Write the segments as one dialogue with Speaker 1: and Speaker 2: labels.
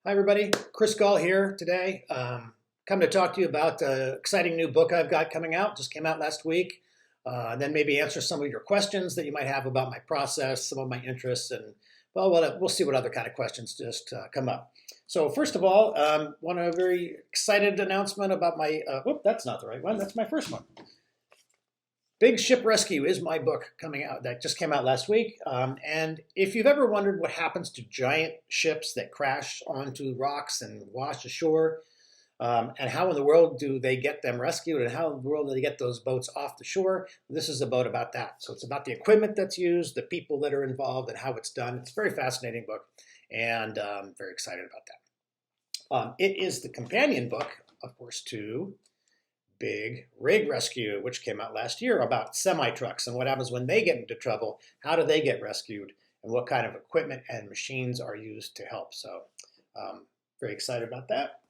Speaker 1: Hi, everybody. Chris Gall here today. Come to talk to you about an exciting new book I've got coming out. Just came out last week. Then maybe answer some of your questions that you might have about my process, some of my interests, and well, we'll see what other kind of questions just come up. So first of all, want a very excited announcement about my. Whoop, that's not the right one. That's my first one. Big Ship Rescue is my book coming out that just came out last week. And if you've ever wondered what happens to giant ships that crash onto rocks and wash ashore, and how in the world do they get them rescued, and how in the world do they get those boats off the shore, this is a book about that. So it's about the equipment that's used, the people that are involved, and how it's done. It's a very fascinating book, and I'm very excited about that. It is the companion book, of course, to Big Rig Rescue, which came out last year, about semi-trucks and what happens when they get into trouble, how do they get rescued, and what kind of equipment and machines are used to help. So very excited about that.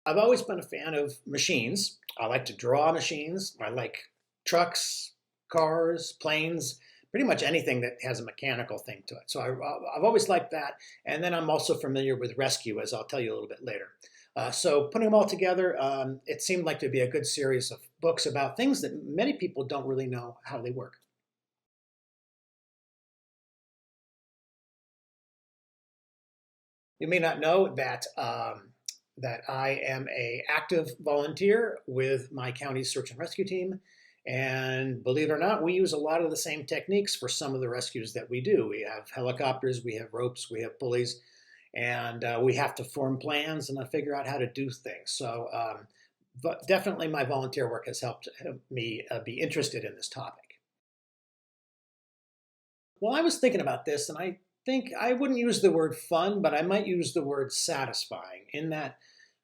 Speaker 1: I've always been a fan of machines. I like to draw machines. I like trucks, cars, planes, pretty much anything that has a mechanical thing to it. So I've always liked that. And then I'm also familiar with rescue, as I'll tell you a little bit later. So putting them all together, it seemed like to be a good series of books about things that many people don't really know how they work. You may not know that I am an active volunteer with my county's search and rescue team. And believe it or not, we use a lot of the same techniques for some of the rescues that we do. We have helicopters, we have ropes, we have pulleys, and we have to form plans and figure out how to do things. So but definitely my volunteer work has helped me be interested in this topic. Well, I was thinking about this, and I think I wouldn't use the word fun, but I might use the word satisfying, in that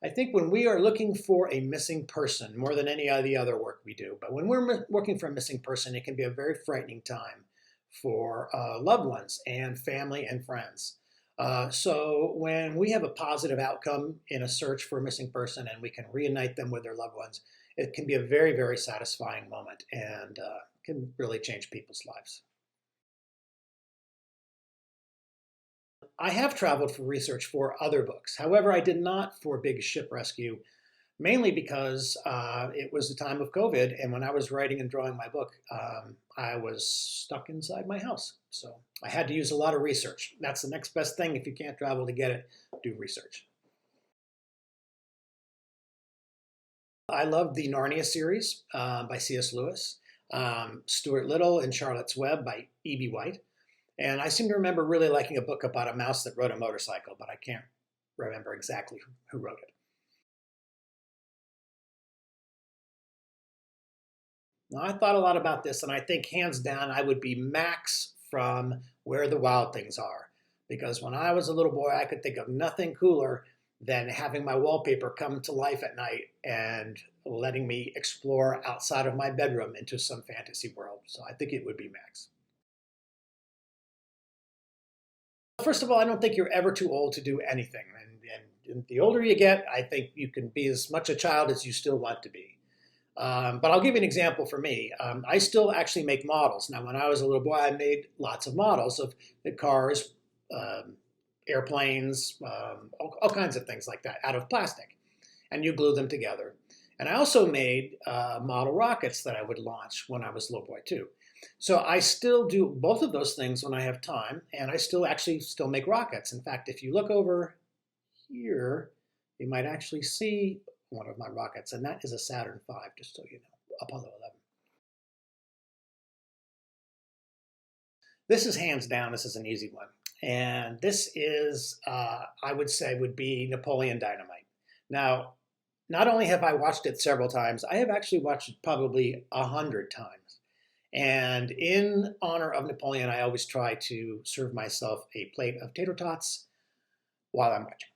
Speaker 1: I think when we are looking for a missing person, more than any of the other work we do, but when we're looking for a missing person, it can be a very frightening time for loved ones and family and friends. So when we have a positive outcome in a search for a missing person and we can reunite them with their loved ones, it can be a very, very satisfying moment and can really change people's lives. I have traveled for research for other books. However, I did not for Big Ship Rescue, mainly because it was the time of COVID, and when I was writing and drawing my book, I was stuck inside my house. So I had to use a lot of research. That's the next best thing. If you can't travel to get it, do research. I love the Narnia series by C.S. Lewis, Stuart Little and Charlotte's Web by E.B. White. And I seem to remember really liking a book about a mouse that rode a motorcycle, but I can't remember exactly who wrote it. Now, I thought a lot about this, and I think hands down I would be Max from Where the Wild Things Are. Because when I was a little boy, I could think of nothing cooler than having my wallpaper come to life at night and letting me explore outside of my bedroom into some fantasy world. So I think it would be Max. First of all, I don't think you're ever too old to do anything. And the older you get, I think you can be as much a child as you still want to be. But I'll give you an example for me. I still actually make models. Now, when I was a little boy, I made lots of models of the cars, airplanes, all kinds of things like that out of plastic. And you glue them together. And I also made model rockets that I would launch when I was a little boy, too. So I still do both of those things when I have time, and I still make rockets. In fact, if you look over here, you might actually see one of my rockets, and that is a Saturn V, just so you know, Apollo 11. This is hands down, this is an easy one. And this is, I would say, would be Napoleon Dynamite. Now, not only have I watched it several times, I have actually watched it probably 100 times. And in honor of Napoleon, I always try to serve myself a plate of tater tots while I'm watching.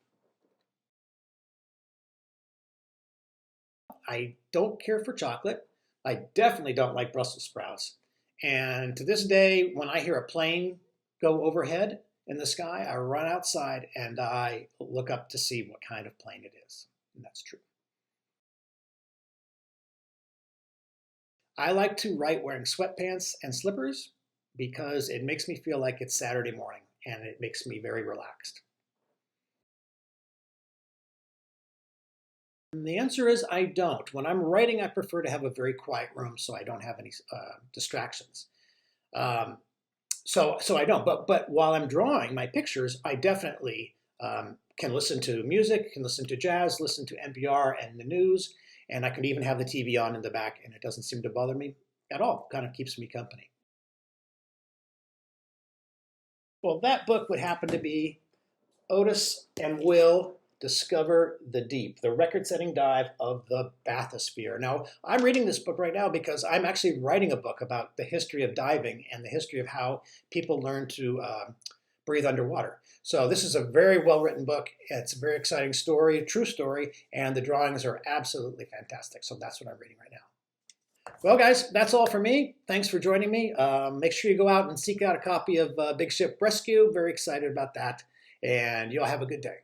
Speaker 1: I don't care for chocolate. I definitely don't like Brussels sprouts. And to this day, when I hear a plane go overhead in the sky, I run outside and I look up to see what kind of plane it is. And that's true. I like to write wearing sweatpants and slippers because it makes me feel like it's Saturday morning. and it makes me very relaxed. And the answer is I don't. When I'm writing, I prefer to have a very quiet room so I don't have any distractions. Um, so I don't. But while I'm drawing my pictures, I definitely can listen to music, can listen to jazz, listen to NPR and the news, and I can even have the TV on in the back, and it doesn't seem to bother me at all. Kind of keeps me company. Well, that book would happen to be Otis and Will Discover the Deep, the record-setting dive of the bathysphere. Now, I'm reading this book right now because I'm actually writing a book about the history of diving and the history of how people learn to breathe underwater. So this is a very well-written book. It's a very exciting story, true story, and the drawings are absolutely fantastic. So that's what I'm reading right now. Well, guys, that's all for me. Thanks for joining me. Make sure you go out and seek out a copy of Big Ship Rescue. Very excited about that, and you'll have a good day.